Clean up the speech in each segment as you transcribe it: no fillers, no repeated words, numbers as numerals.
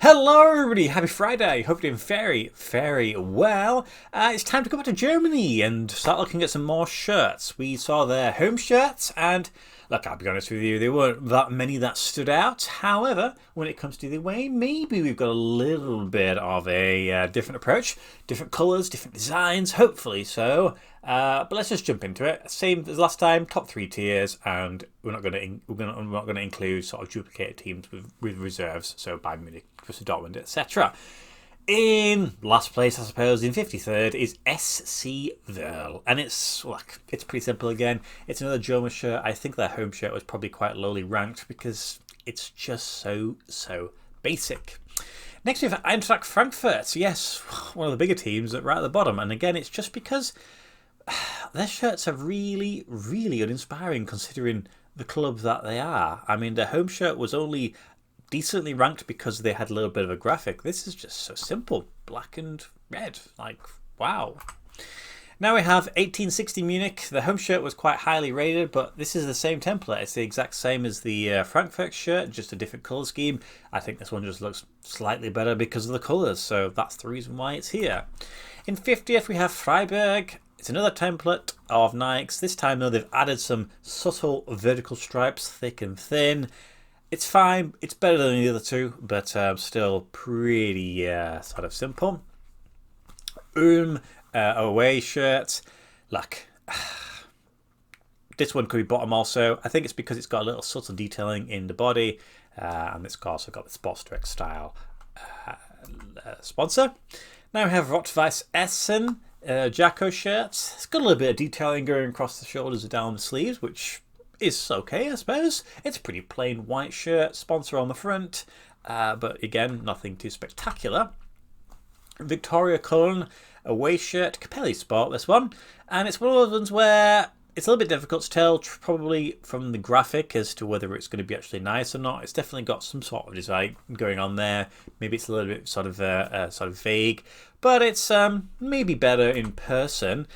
Hello everybody, happy Friday. Hope you're doing very, very well. It's time to go back to Germany and start looking at some more shirts. We saw their home shirts and look, I'll be honest with you, there weren't that many that stood out. However, when it comes to the away, maybe we've got a little bit of a different approach, different colours, different designs, hopefully so. But let's just jump into it. Same as last time, top three tiers, and we're not going to include sort of duplicated teams with reserves. So Bayern Munich, Borussia Dortmund, etc. In last place, I suppose, in 53rd is SC Verl, and it's pretty simple again. It's another German shirt. I think their home shirt was probably quite lowly ranked because it's just so basic. Next we have Eintracht Frankfurt. Yes, one of the bigger teams right at the bottom, and again, it's just because their shirts are really, really uninspiring considering the club that they are. I mean, their home shirt was only decently ranked because they had a little bit of a graphic. This is just so simple. Black and red. Like, wow. Now we have 1860 Munich. The home shirt was quite highly rated, but this is the same template. It's the exact same as the Frankfurt shirt, just a different colour scheme. I think this one just looks slightly better because of the colours, so that's the reason why it's here. In 50th, we have Freiburg. It's another template of Nikes. This time, though, they've added some subtle vertical stripes, thick and thin. It's fine. It's better than the other two, but still pretty sort of simple. Away shirt. Look, this one could be bottom also. I think it's because it's got a little subtle detailing in the body, and it's also got the Sports Direct style sponsor. Now we have Rot-Weiss Essen. Jacko shirt. It's got a little bit of detailing going across the shoulders and down the sleeves, which is okay, I suppose. It's a pretty plain white shirt, sponsor on the front, but again, nothing too spectacular. Victoria Köln away shirt, Capelli Sport, this one, and it's one of those ones where it's a little bit difficult to tell, probably from the graphic, as to whether it's going to be actually nice or not. It's definitely got some sort of design going on there. Maybe it's a little bit sort of vague, but it's maybe better in person.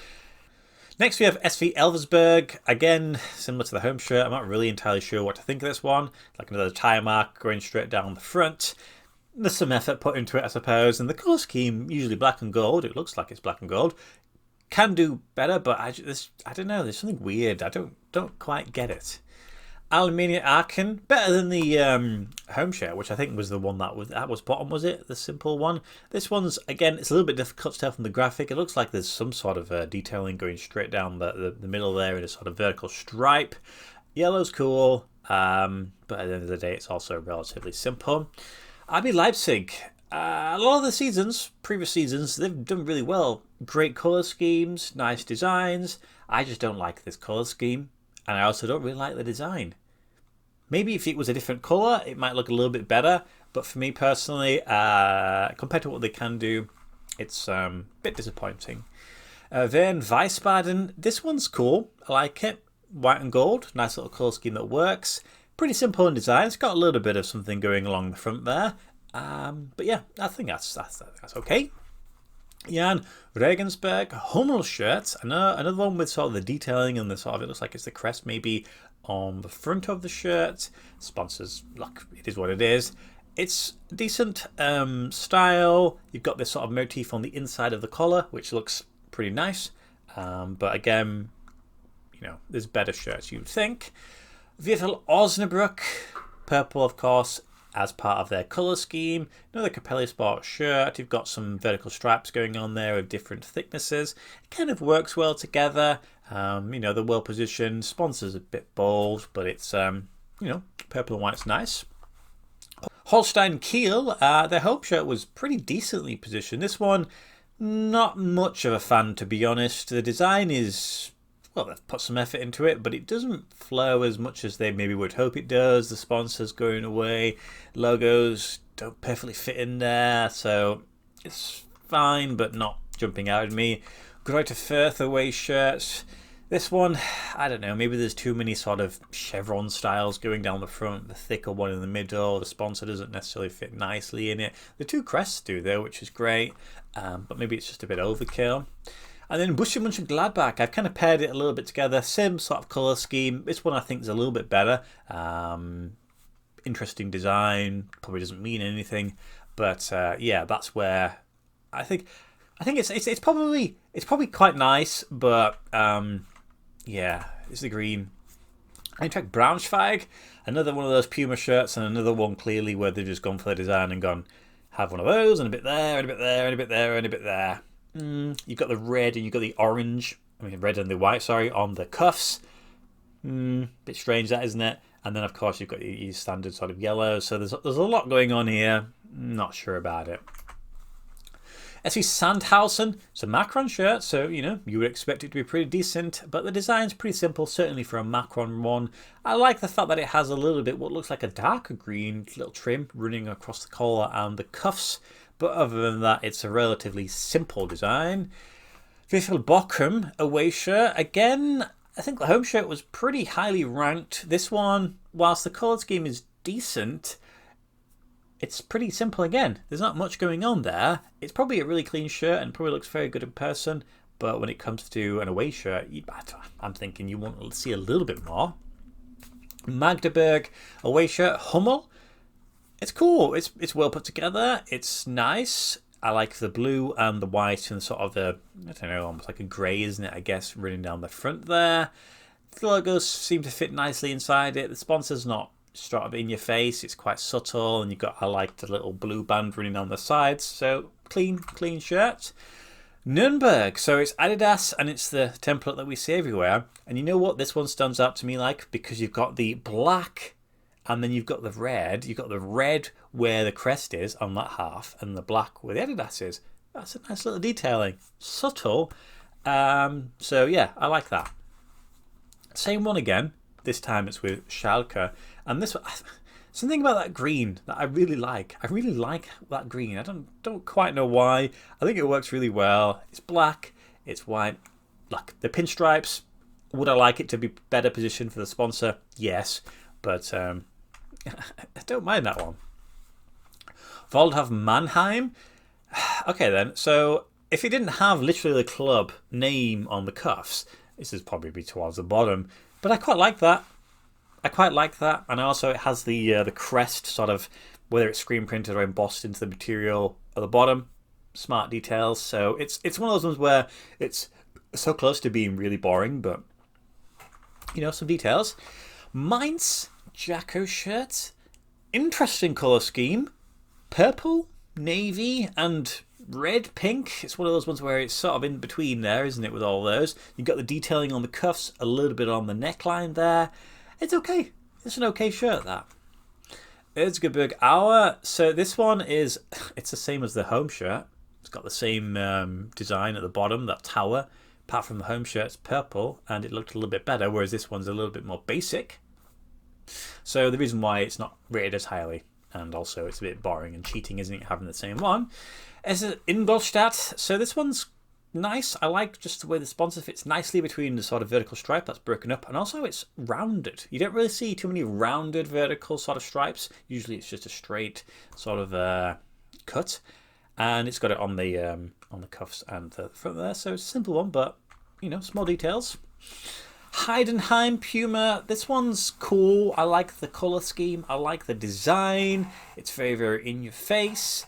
Next we have SV Elversberg. Again, similar to the home shirt. I'm not really entirely sure what to think of this one. Like another tyre mark going straight down the front. There's some effort put into it, I suppose, and the colour scheme, usually black and gold. It looks like it's black and gold. Can do better, but I don't know. There's something weird. I don't quite get it. Alemannia Aachen, better than the home shirt, which I think was the one that was bottom, was it? The simple one. This one's, again, it's a little bit difficult to tell from the graphic. It looks like there's some sort of detailing going straight down the middle there in a sort of vertical stripe. Yellow's cool, but at the end of the day, it's also relatively simple. RB Leipzig. A lot of the previous seasons, they've done really well. Great colour schemes, nice designs. I just don't like this colour scheme, and I also don't really like the design. Maybe if it was a different colour, it might look a little bit better, but for me personally, compared to what they can do, it's a bit disappointing. Then Wiesbaden, this one's cool. I like it. White and gold, nice little colour scheme that works. Pretty simple in design. It's got a little bit of something going along the front there. But yeah, I think that's okay. Jan Regensburg Hummel shirt. Another one with sort of the detailing and the sort of, it looks like it's the crest maybe on the front of the shirt. Sponsors, look, it is what it is. It's decent style. You've got this sort of motif on the inside of the collar, which looks pretty nice. But again, there's better shirts, you'd think. VfL Osnabrück, purple, of course, as part of their colour scheme. Another Capelli Sport shirt. You've got some vertical stripes going on there of different thicknesses. It kind of works well together. They're well positioned. Sponsor's a bit bold, but it's, purple and white's nice. Holstein Kiel, their home shirt was pretty decently positioned. This one, not much of a fan, to be honest. The design is, well, they've put some effort into it, but it doesn't flow as much as they maybe would hope it does. The sponsors going away, logos don't perfectly fit in there, so it's fine, but not jumping out at me. Greuther Fürth away shirts. This one, I don't know, maybe there's too many sort of chevron styles going down the front, the thicker one in the middle, the sponsor doesn't necessarily fit nicely in it. The two crests do though, which is great, but maybe it's just a bit overkill. And then Borussia Mönchengladbach, I've kind of paired it a little bit together. Same sort of colour scheme. This one I think is a little bit better. interesting design. Probably doesn't mean anything, but yeah, that's where I think it's probably quite nice, but yeah, it's the green. Eintracht Braunschweig, another one of those Puma shirts, and another one clearly where they've just gone for the design and gone, have one of those, and a bit there, and a bit there, and a bit there, and a bit there. You've got the red and you've got the orange, red and the white, sorry, on the cuffs. Bit strange that, isn't it? And then of course you've got your standard sort of yellow, so there's a lot going on here. Not sure about it. SV Sandhausen, it's a Macron shirt, so you would expect it to be pretty decent, but the design's pretty simple, certainly for a Macron one. I like the fact that it has a little bit what looks like a darker green little trim running across the collar and the cuffs, but other than that, it's a relatively simple design. VfL Bochum away shirt, again, I think the home shirt was pretty highly ranked. This one, whilst the colour scheme is decent, it's pretty simple again. There's not much going on there. It's probably a really clean shirt and probably looks very good in person. But when it comes to an away shirt, I'm thinking you want to see a little bit more. Magdeburg away shirt, Hummel. It's cool. It's well put together. It's nice. I like the blue and the white and sort of the, I don't know, almost like a grey, isn't it, I guess, running down the front there. The logos seem to fit nicely inside it. The sponsor's not sort of in your face, it's quite subtle, and you've got, I like the little blue band running on the sides, so clean shirt. Nuremberg, so it's Adidas and it's the template that we see everywhere, and you know what this one stands out to me like, because you've got the black and then you've got the red where the crest is on that half and the black where the Adidas is. That's a nice little detailing, subtle, so yeah, I like that. Same one again. This time it's with Schalke. And this one, something about that green that I really like. I really like that green. I don't quite know why. I think it works really well. It's black, it's white. Look, the pinstripes, would I like it to be better positioned for the sponsor? Yes. But I don't mind that one. Waldhof Mannheim. Okay then, so if it didn't have literally the club name on the cuffs, this would probably be towards the bottom. But I quite like that. And also it has the crest, sort of, whether it's screen printed or embossed into the material at the bottom. Smart details. So it's one of those ones where it's so close to being really boring, but some details. Mainz Jacko shirt, interesting colour scheme, purple, navy, and red, pink. It's one of those ones where it's sort of in between there, isn't it, with all those. You've got the detailing on the cuffs, a little bit on the neckline there. It's okay. It's an okay shirt, that. Erzgebirge Aue. So this one it's the same as the home shirt. It's got the same design at the bottom, that tower. Apart from the home shirt, it's purple, and it looked a little bit better, whereas this one's a little bit more basic. So the reason why it's not rated as highly, and also it's a bit boring and cheating, isn't it, having the same one. As Ingolstadt, so this one's nice. I like just the way the sponsor fits nicely between the sort of vertical stripe that's broken up, and also it's rounded. You don't really see too many rounded vertical sort of stripes. Usually it's just a straight sort of cut, and it's got it on the cuffs and the front there. So it's a simple one, but small details. Heidenheim Puma. This one's cool. I like the colour scheme. I like the design. It's very, very in your face.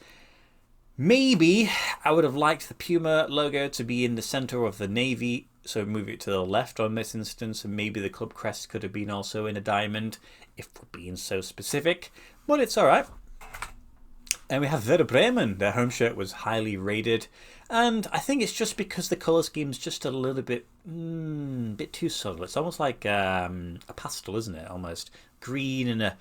Maybe I would have liked the Puma logo to be in the centre of the navy, so move it to the left on this instance, and maybe the club crest could have been also in a diamond, if we're being so specific, but it's alright. And we have Werder Bremen. Their home shirt was highly rated, and I think it's just because the colour scheme's just a little bit too subtle. It's almost like a pastel, isn't it? Almost green and a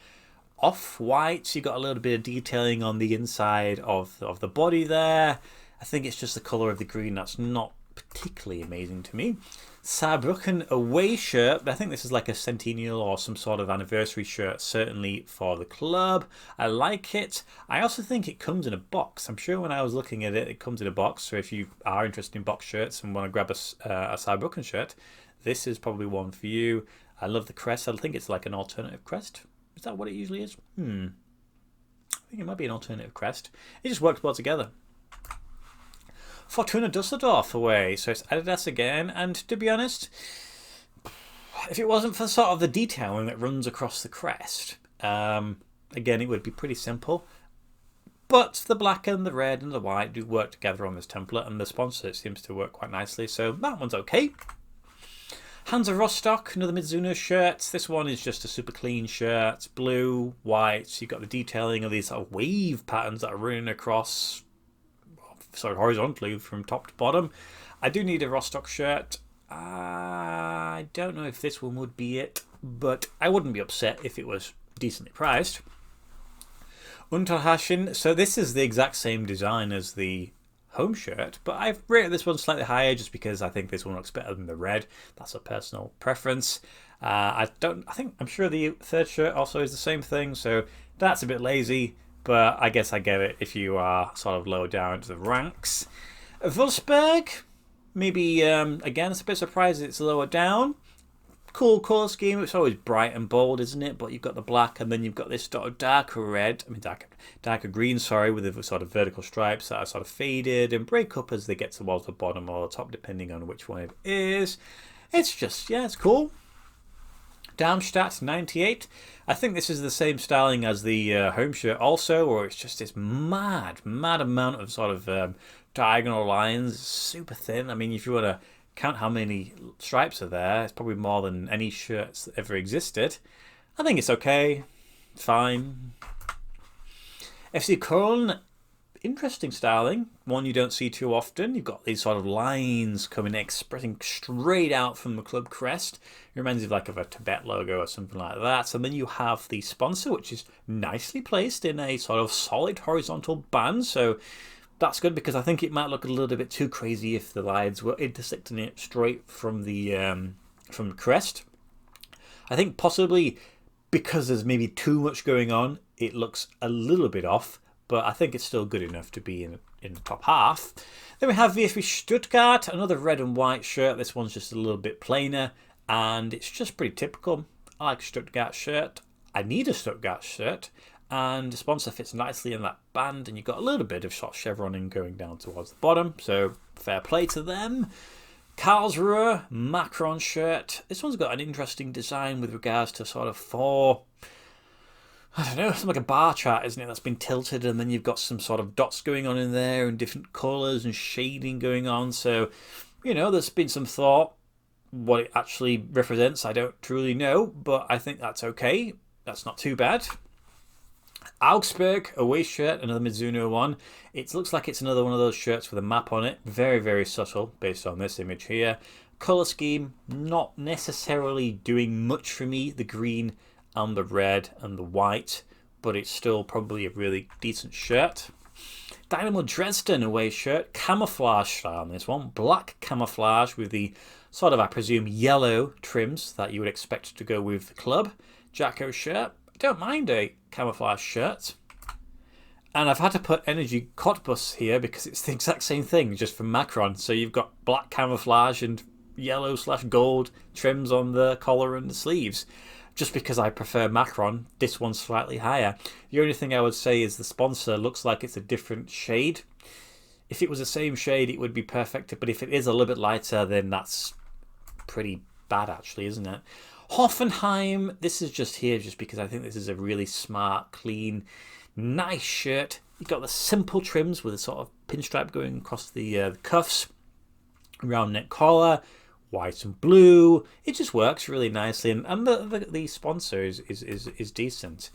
off-white, so you've got a little bit of detailing on the inside of the body there. I think it's just the colour of the green that's not particularly amazing to me. Saarbrücken away shirt. I think this is like a centennial or some sort of anniversary shirt, certainly for the club. I like it. I also think it comes in a box. I'm sure when I was looking at it, it comes in a box. So if you are interested in box shirts and want to grab a Saarbrücken shirt, this is probably one for you. I love the crest. I think it's like an alternative crest. Is that what it usually is? I think it might be an alternative crest. It just works well together. Fortuna Dusseldorf away. So it's Adidas again. And to be honest, if it wasn't for sort of the detailing that runs across the crest, I again, it would be pretty simple. But the black and the red and the white do work together on this template, and the sponsor seems to work quite nicely, so that one's okay. Hansa Rostock, another Mizuno shirt. This one is just a super clean shirt. It's blue, white. So you've got the detailing of these sort of wave patterns that are running across, sort of horizontally from top to bottom. I do need a Rostock shirt. I don't know if this one would be it, but I wouldn't be upset if it was decently priced. Unterhaching. So this is the exact same design as the home shirt, but I've rated this one slightly higher just because I think this one looks better than the red. That's a personal preference. I'm sure the third shirt also is the same thing, so that's a bit lazy, but I guess I get it if you are sort of lower down to the ranks. Wolfsburg, maybe again it's a bit surprised it's lower down. Cool colour scheme. It's always bright and bold, isn't it? But you've got the black, and then you've got this sort of darker green, sorry, with the sort of vertical stripes that are sort of faded and break up as they get towards the bottom or the top, depending on which one it is. It's just, yeah, it's cool. Darmstadt 98. I think this is the same styling as the home shirt also, or it's just this mad amount of sort of diagonal lines, super thin. I mean, if you want to count how many stripes are there, it's probably more than any shirts that ever existed. I think it's okay, fine. FC Köln, interesting styling, one you don't see too often. You've got these sort of lines coming, expressing straight out from the club crest. It reminds you of a Tibet logo or something like that. And then you have the sponsor, which is nicely placed in a sort of solid horizontal band. So that's good, because I think it might look a little bit too crazy if the lines were intersecting it straight from the crest. I think possibly because there's maybe too much going on, it looks a little bit off, but I think it's still good enough to be in the top half. Then we have VfB Stuttgart, another red and white shirt. This one's just a little bit plainer, and it's just pretty typical. I like a Stuttgart shirt. I need a Stuttgart shirt. And the sponsor fits nicely in that band, and you've got a little bit of sort of chevroning going down towards the bottom, so fair play to them. Karlsruhe Macron shirt. This one's got an interesting design with regards to sort of I don't know, something like a bar chart, isn't it? That's been tilted, and then you've got some sort of dots going on in there and different colours and shading going on. So, there's been some thought. What it actually represents, I don't truly know, but I think that's okay. That's not too bad. Augsburg away shirt, another Mizuno one. It looks like it's another one of those shirts with a map on it. Very, very subtle based on this image here. Colour scheme, not necessarily doing much for me. The green and the red and the white, but it's still probably a really decent shirt. Dynamo Dresden away shirt, camouflage style on this one. Black camouflage with the sort of, I presume, yellow trims that you would expect to go with the club. Jacko shirt. I don't mind a camouflage shirt. And I've had to put Energy Cottbus here because it's the exact same thing, just from Macron. So you've got black camouflage and yellow/gold trims on the collar and the sleeves. Just because I prefer Macron, this one's slightly higher. The only thing I would say is the sponsor looks like it's a different shade. If it was the same shade, it would be perfect. But if it is a little bit lighter, then that's pretty bad, actually, isn't it? Hoffenheim, this is just here just because I think this is a really smart, clean, nice shirt. You've got the simple trims with a sort of pinstripe going across the cuffs, round neck collar, white and blue. It just works really nicely, and the sponsor is decent.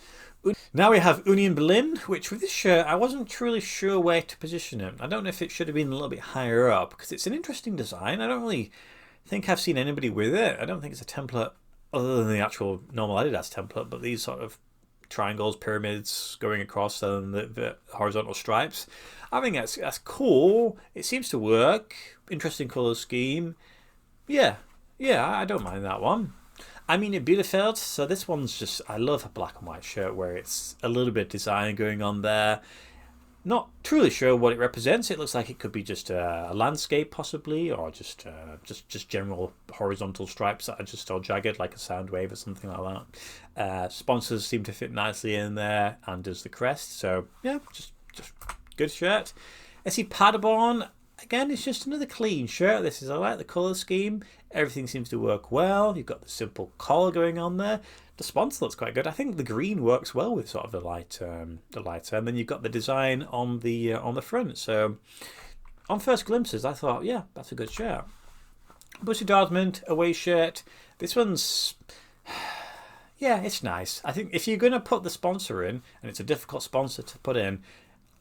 Now we have Union Berlin, which with this shirt I wasn't truly sure where to position it. I don't know if it should have been a little bit higher up because it's an interesting design. I don't really think I've seen anybody with it. I don't think it's a template other than the actual normal Adidas template, but these sort of triangles, pyramids going across and the horizontal stripes. I think that's cool. It seems to work. Interesting colour scheme. Yeah, I don't mind that one. I mean, at Bielefeld, so this one's just, I love a black and white shirt where it's a little bit of design going on there. Not truly sure what it represents. It looks like it could be just a landscape possibly, or just general horizontal stripes that are just all jagged like a sound wave or something like that. Sponsors seem to fit nicely in there, and does the crest. So yeah, just good shirt. SC Paderborn, again, it's just another clean shirt. I like the colour scheme. Everything seems to work well. You've got the simple collar going on there. The sponsor looks quite good. I think the green works well with sort of the lighter, and then you've got the design on the front. So on first glimpses, I thought, yeah, that's a good shirt. Borussia Dortmund away shirt. This one's, yeah, it's nice. I think if you're going to put the sponsor in, and it's a difficult sponsor to put in,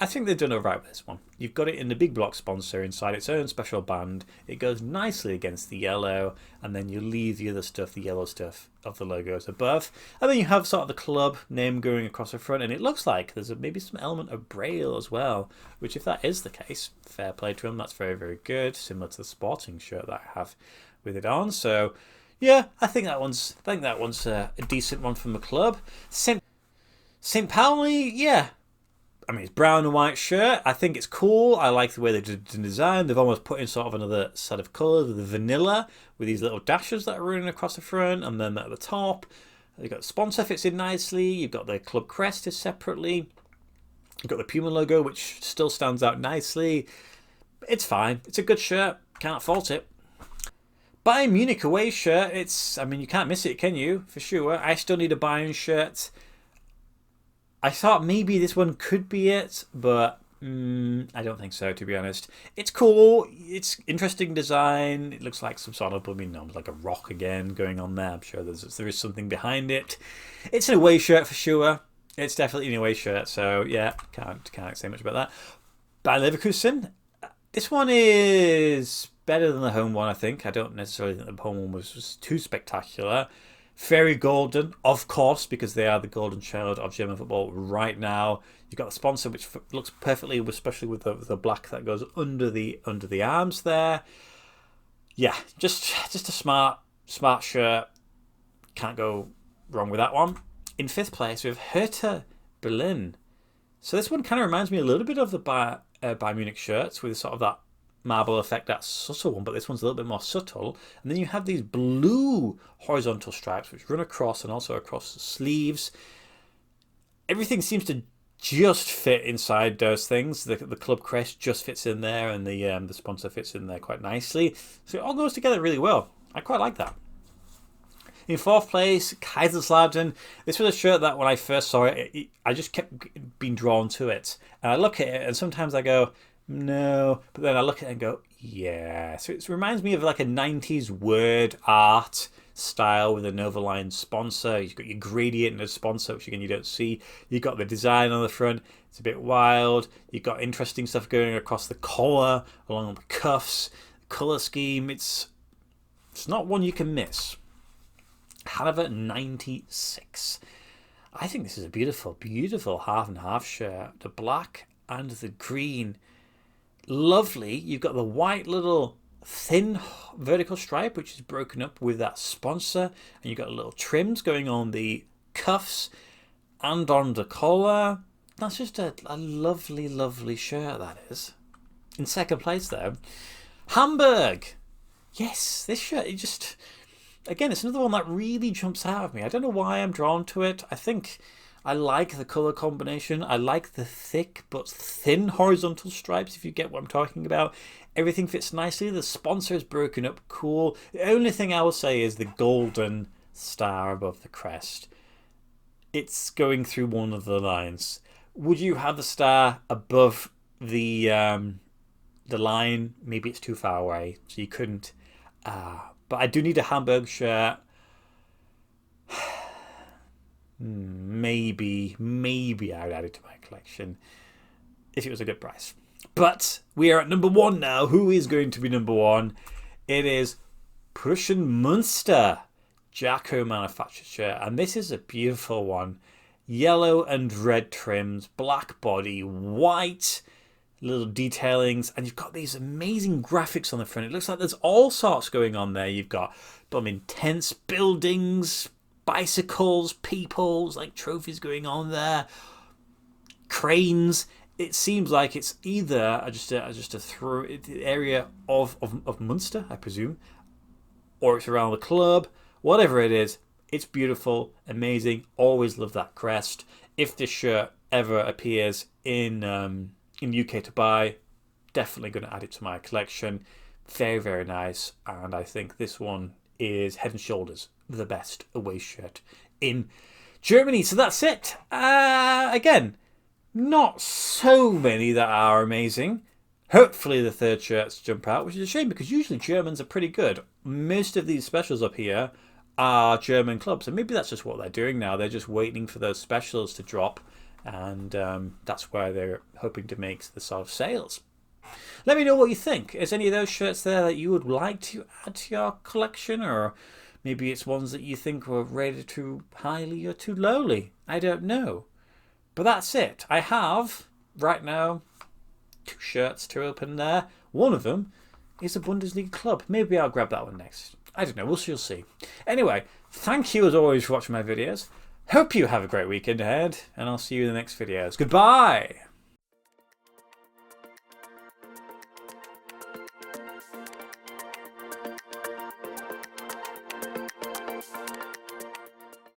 I think they've done all right with this one. You've got it in the big block sponsor inside its own special band. It goes nicely against the yellow, and then you leave the other stuff, the yellow stuff of the logos above. And then you have sort of the club name going across the front, and it looks like there's maybe some element of braille as well, which if that is the case, fair play to them. That's very, very good, similar to the sporting shirt that I have with it on. So yeah, I think that one's a decent one from the club. St. Pauli, yeah. I mean, it's brown and white shirt. I think it's cool. I like the way they did the design. They've almost put in sort of another set of colours with the vanilla, with these little dashes that are running across the front, and then at the top, you've got the sponsor fits in nicely. You've got the club crest is separately. You've got the Puma logo, which still stands out nicely. It's fine. It's a good shirt. Can't fault it. Bayern Munich away shirt. I mean, you can't miss it, can you? For sure. I still need a Bayern shirt. I thought maybe this one could be it, but I don't think so, to be honest. It's cool. It's interesting design. It looks like some sort of, like a rock again going on there. I'm sure there is something behind it. It's an away shirt for sure. It's definitely an away shirt, so yeah, can't say much about that. Bayer Leverkusen. This one is better than the home one, I think. I don't necessarily think the home one was too spectacular. Very golden, of course, because they are the golden child of German football right now. You've got the sponsor, which looks perfectly, especially with the black that goes under the arms there. Yeah, just a smart shirt. Can't go wrong with that one. In fifth place, we have Hertha Berlin. So this one kind of reminds me a little bit of the Bayern Munich shirts with sort of that marble effect, that subtle one, but this one's a little bit more subtle. And then you have these blue horizontal stripes which run across and also across the sleeves. Everything seems to just fit inside those things. The club crest just fits in there, and the sponsor fits in there quite nicely. So it all goes together really well. I quite like that. In fourth place, Kaiserslautern. This was a shirt that when I first saw it, I just kept being drawn to it. And I look at it, and sometimes I go, no, but then I look at it and go, yeah. So it reminds me of like a 90s word art style with a Novaline sponsor. You've got your gradient and a sponsor, which again you don't see. You've got the design on the front. It's a bit wild. You've got interesting stuff going across the collar, along the cuffs. The colour scheme, it's not one you can miss. Hannover 96. I think this is a beautiful, beautiful half and half shirt. The black and the green. Lovely. You've got the white little thin vertical stripe, which is broken up with that sponsor, and you've got little trims going on the cuffs and on the collar. That's just a lovely, lovely shirt, that is. In second place, though, Hamburg. Yes, this shirt, again, it's another one that really jumps out at me. I don't know why I'm drawn to it. I think I like the colour combination. I like the thick but thin horizontal stripes, if you get what I'm talking about. Everything fits nicely. The sponsor is broken up cool. The only thing I will say is the golden star above the crest. It's going through one of the lines. Would you have the star above the line? Maybe it's too far away, so you couldn't. But I do need a Hamburg shirt. Maybe I would add it to my collection if it was a good price. But we are at number one now. Who is going to be number one? It is Prussian Münster Jacko manufactured shirt, and this is a beautiful one. Yellow and red trims, black body, white little detailings, and you've got these amazing graphics on the front. It looks like there's all sorts going on there. You've got intense buildings, bicycles, peoples, like trophies going on there, cranes. It seems like it's either just a area of Munster, I presume, or it's around the club. Whatever it is, it's beautiful, amazing. Always love that crest. If this shirt ever appears in UK to buy, definitely going to add it to my collection. Very, very nice, and I think this one is head and shoulders the best away shirt in Germany. So that's it. Again, not so many that are amazing. Hopefully the third shirts jump out, which is a shame because usually Germans are pretty good. Most of these specials up here are German clubs, and maybe that's just what they're doing now. They're just waiting for those specials to drop, and that's where they're hoping to make the sort of sales. Let me know what you think. Is any of those shirts there that you would like to add to your collection, or maybe it's ones that you think were rated too highly or too lowly? I don't know. But that's it. I have, right now, 2 shirts to open there. One of them is a Bundesliga club. Maybe I'll grab that one next. I don't know. We'll see. Anyway, thank you as always for watching my videos. Hope you have a great weekend ahead, and I'll see you in the next videos. Goodbye!